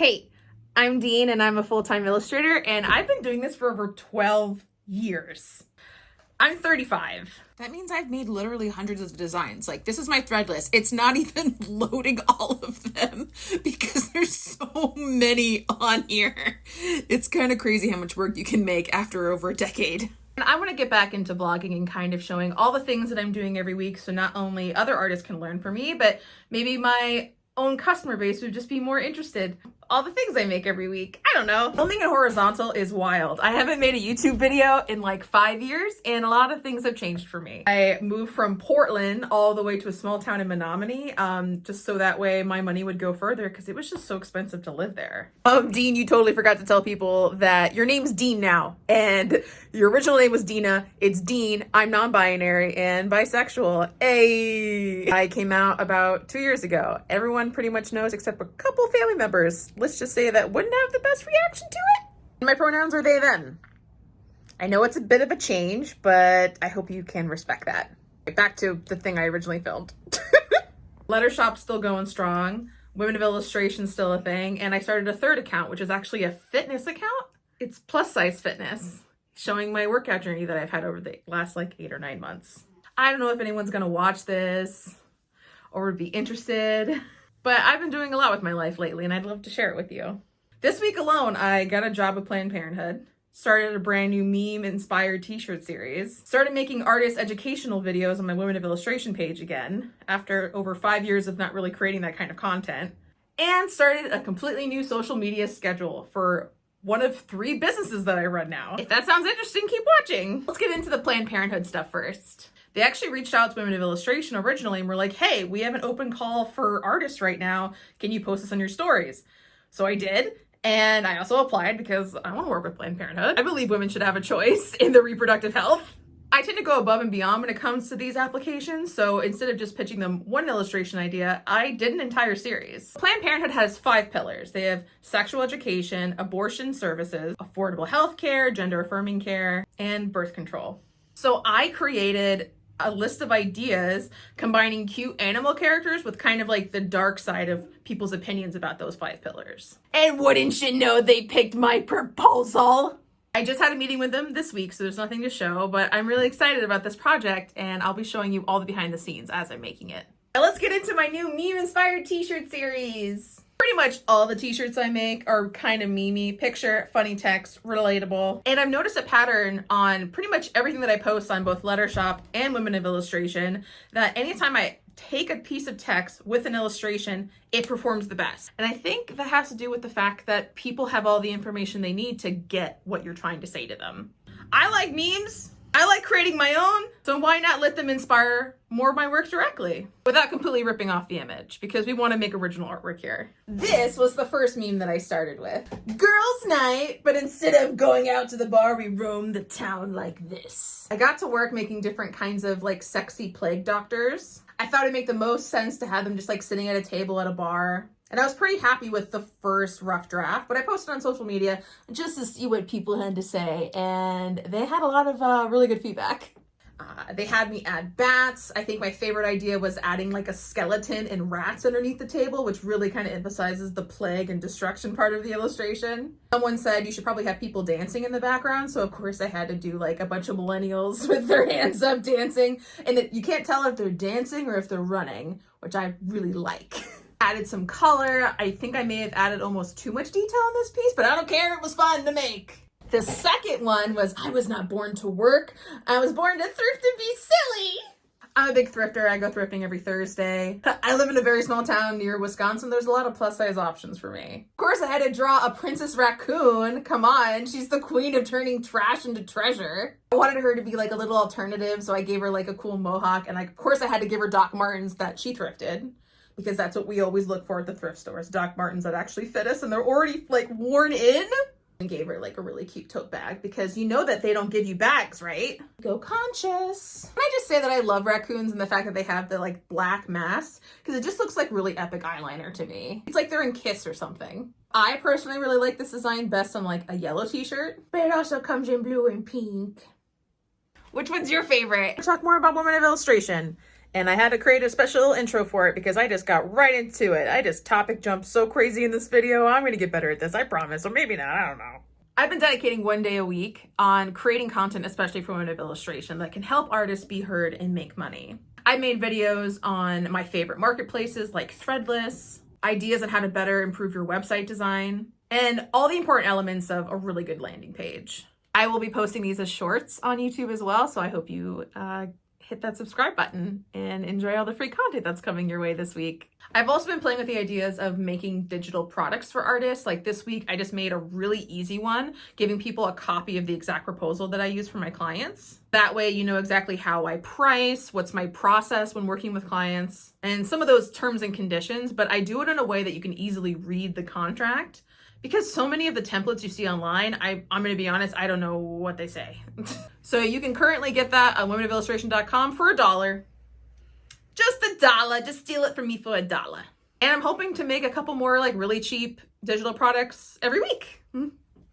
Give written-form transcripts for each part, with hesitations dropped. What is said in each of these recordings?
Hey, I'm Dean and I'm a full-time illustrator and I've been doing this for over 12 years. I'm 35. That means I've made literally hundreds of designs. Like, this is my thread list. It's not even loading all of them because there's so many on here. It's kind of crazy how much work you can make after over a decade. And I want to get back into blogging and kind of showing all the things that I'm doing every week so not only other artists can learn from me, but maybe my own customer base would just be more interested. All the things I make every week. I don't know. Filming in horizontal is wild. I haven't made a YouTube video in like 5 years and a lot of things have changed for me. I moved from Portland all the way to a small town in Menominee, just so that way my money would go further because it was just so expensive to live there. Dean, you totally forgot to tell people that your name's Dean now and your original name was Dina. It's Dean. I'm non-binary and bisexual. Hey! I came out about 2 years ago. Everyone pretty much knows except a couple family members. Let's just say that wouldn't have the best reaction to it. My pronouns are they, them. I know it's a bit of a change, but I hope you can respect that. Back to the thing I originally filmed. Letter shop's still going strong. Women of Illustration still a thing. And I started a third account, which is actually a fitness account. It's plus size fitness, showing my workout journey that I've had over the last like 8 or 9 months. I don't know if anyone's gonna watch this or would be interested. But I've been doing a lot with my life lately and I'd love to share it with you. This week alone, I got a job at Planned Parenthood, started a brand new meme-inspired t-shirt series, started making artist educational videos on my Women of Illustration page again, after over 5 years of not really creating that kind of content, and started a completely new social media schedule for one of 3 businesses that I run now. If that sounds interesting, keep watching. Let's get into the Planned Parenthood stuff first. They actually reached out to Women of Illustration originally and were like, hey, we have an open call for artists right now. Can you post this on your stories? So I did. And I also applied because I want to work with Planned Parenthood. I believe women should have a choice in their reproductive health. I tend to go above and beyond when it comes to these applications. So instead of just pitching them one illustration idea, I did an entire series. Planned Parenthood has 5 pillars. They have sexual education, abortion services, affordable health care, gender affirming care, and birth control. So I created a list of ideas combining cute animal characters with kind of like the dark side of people's opinions about those 5 pillars. And wouldn't you know, they picked my proposal. I just had a meeting with them this week, so there's nothing to show, but I'm really excited about this project and I'll be showing you all the behind the scenes as I'm making it. Now let's get into my new meme-inspired t-shirt series. Pretty much all the t-shirts I make are kind of memey, picture, funny text, relatable. And I've noticed a pattern on pretty much everything that I post on both Letter Shop and Women of Illustration, that anytime I take a piece of text with an illustration, it performs the best. And I think that has to do with the fact that people have all the information they need to get what you're trying to say to them. I like memes. I like creating my own, so why not let them inspire more of my work directly without completely ripping off the image, because we want to make original artwork here. This was the first meme that I started with. Girls' night, but instead of going out to the bar, we roam the town like this. I got to work making different kinds of like sexy plague doctors. I thought it'd make the most sense to have them just like sitting at a table at a bar. And I was pretty happy with the first rough draft, but I posted on social media just to see what people had to say, and they had a lot of really good feedback. They had me add bats. I think my favorite idea was adding like a skeleton and rats underneath the table, which really kind of emphasizes the plague and destruction part of the illustration. Someone said you should probably have people dancing in the background, so of course I had to do like a bunch of millennials with their hands up dancing, and you can't tell if they're dancing or if they're running, which I really like. Added some color. I think I may have added almost too much detail in this piece, but I don't care, it was fun to make. The second one was, I was not born to work. I was born to thrift and be silly. I'm a big thrifter. I go thrifting every Thursday. I live in a very small town near Wisconsin. There's a lot of plus size options for me. Of course, I had to draw a princess raccoon. Come on, she's the queen of turning trash into treasure. I wanted her to be like a little alternative, so I gave her like a cool mohawk, and of course I had to give her Doc Martens that she thrifted, because that's what we always look for at the thrift stores, Doc Martens that actually fit us and they're already like worn in. And gave her like a really cute tote bag, because you know that they don't give you bags, right? Go conscious. Can I just say that I love raccoons and the fact that they have the like black mask, because it just looks like really epic eyeliner to me. It's like they're in Kiss or something. I personally really like this design best on like a yellow t-shirt, but it also comes in blue and pink. Which one's your favorite? Talk more about Women of Illustration. And I had to create a special intro for it because I just got right into it. I just topic jumped so crazy in this video. I'm going to get better at this, I promise. Or maybe not, I don't know. I've been dedicating one day a week on creating content, especially for women of illustration, that can help artists be heard and make money. I made videos on my favorite marketplaces like Threadless, ideas on how to better improve your website design, and all the important elements of a really good landing page. I will be posting these as shorts on YouTube as well, so I hope you hit that subscribe button and enjoy all the free content that's coming your way this week. I've also been playing with the ideas of making digital products for artists. Like this week, I just made a really easy one, giving people a copy of the exact proposal that I use for my clients. That way, you know exactly how I price, what's my process when working with clients, and some of those terms and conditions, but I do it in a way that you can easily read the contract. Because so many of the templates you see online, I'm going to be honest, I don't know what they say. So you can currently get that on womenofillustration.com for $1. Just $1. Just steal it from me for $1. And I'm hoping to make a couple more like really cheap digital products every week.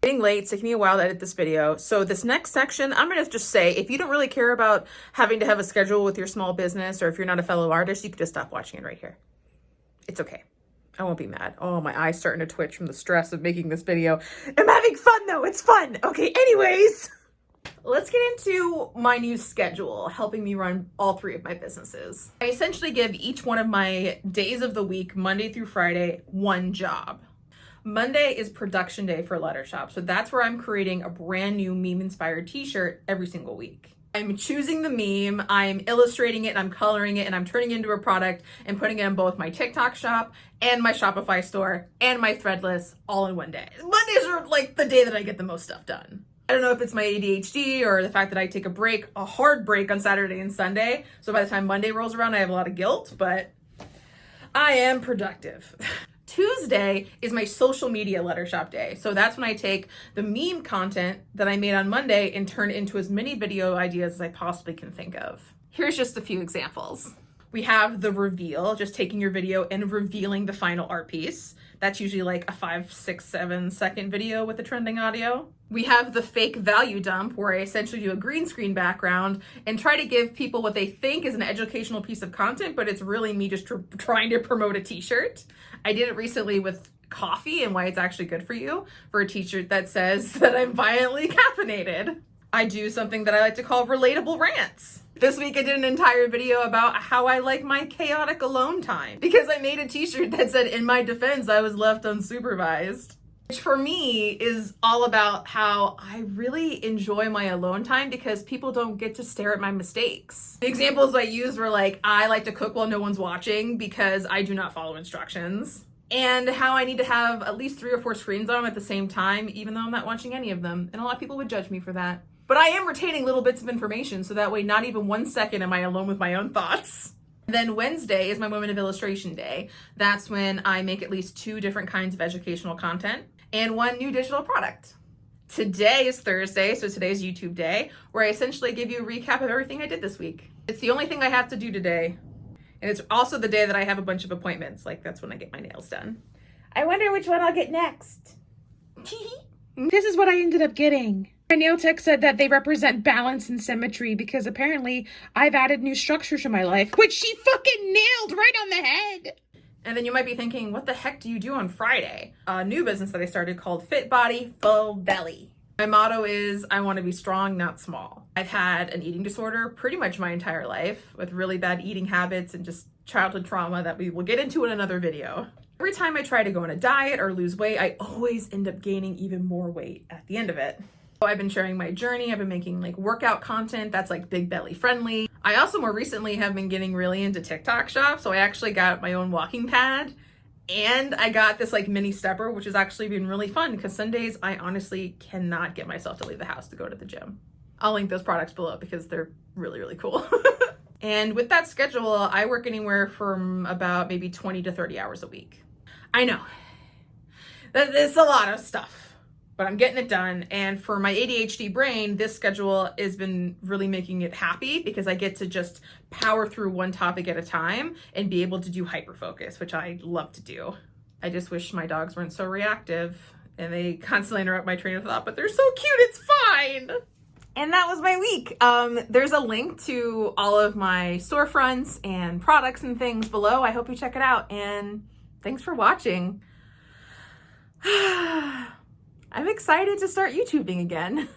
Getting late, it's taking me a while to edit this video. So this next section, I'm going to just say, if you don't really care about having to have a schedule with your small business, or if you're not a fellow artist, you can just stop watching it right here. It's okay. I won't be mad. Oh, my eye's starting to twitch from the stress of making this video. I'm having fun though. It's fun. Okay, anyways, let's get into my new schedule, helping me run all three of my businesses. I essentially give each one of my days of the week, Monday through Friday, one job. Monday is production day for Letter Shop. So that's where I'm creating a brand new meme-inspired t-shirt every single week. I'm choosing the meme, I'm illustrating it, and I'm coloring it, and I'm turning it into a product and putting it in both my TikTok shop and my Shopify store and my Threadless all in one day. Mondays are like the day that I get the most stuff done. I don't know if it's my ADHD or the fact that I take a hard break on Saturday and Sunday. So by the time Monday rolls around, I have a lot of guilt, but I am productive. Tuesday is my social media Letter Shop day. So that's when I take the meme content that I made on Monday and turn it into as many video ideas as I possibly can think of. Here's just a few examples. We have the reveal, just taking your video and revealing the final art piece. That's usually like a 5, 6, 7 second video with the trending audio. We have the fake value dump, where I essentially do a green screen background and try to give people what they think is an educational piece of content, but it's really me just trying to promote a t-shirt. I did it recently with coffee and why it's actually good for you, for a t-shirt that says that I'm violently caffeinated. I do something that I like to call relatable rants. This week I did an entire video about how I like my chaotic alone time because I made a t-shirt that said, in my defense, I was left unsupervised. Which for me is all about how I really enjoy my alone time because people don't get to stare at my mistakes. The examples I used were like, I like to cook while no one's watching because I do not follow instructions. And how I need to have at least 3 or 4 screens on at the same time, even though I'm not watching any of them. And a lot of people would judge me for that. But I am retaining little bits of information, so that way not even 1 second am I alone with my own thoughts. Then Wednesday is my Women of Illustration day. That's when I make at least 2 different kinds of educational content and 1 new digital product. Today is Thursday, so today's YouTube day, where I essentially give you a recap of everything I did this week. It's the only thing I have to do today. And it's also the day that I have a bunch of appointments. Like, that's when I get my nails done. I wonder which one I'll get next. This is what I ended up getting. My nail tech said that they represent balance and symmetry because apparently I've added new structure to my life, which she fucking nailed right on the head. And then you might be thinking, what the heck do you do on Friday? A new business that I started called Fit Body, Full Belly. My motto is, I want to be strong, not small. I've had an eating disorder pretty much my entire life with really bad eating habits and just childhood trauma that we will get into in another video. Every time I try to go on a diet or lose weight, I always end up gaining even more weight at the end of it. So I've been sharing my journey. I've been making like workout content that's like big belly friendly. I also more recently have been getting really into TikTok shop. So I actually got my own walking pad and I got this like mini stepper, which has actually been really fun because Sundays I honestly cannot get myself to leave the house to go to the gym. I'll link those products below because they're really, really cool. And with that schedule, I work anywhere from about maybe 20 to 30 hours a week. I know that it's a lot of stuff, but I'm getting it done. And for my ADHD brain, this schedule has been really making it happy because I get to just power through one topic at a time and be able to do hyperfocus, which I love to do. I just wish my dogs weren't so reactive and they constantly interrupt my train of thought, but they're so cute, it's fine. And that was my week. There's a link to all of my storefronts and products and things below. I hope you check it out, and thanks for watching. I'm excited to start YouTubing again.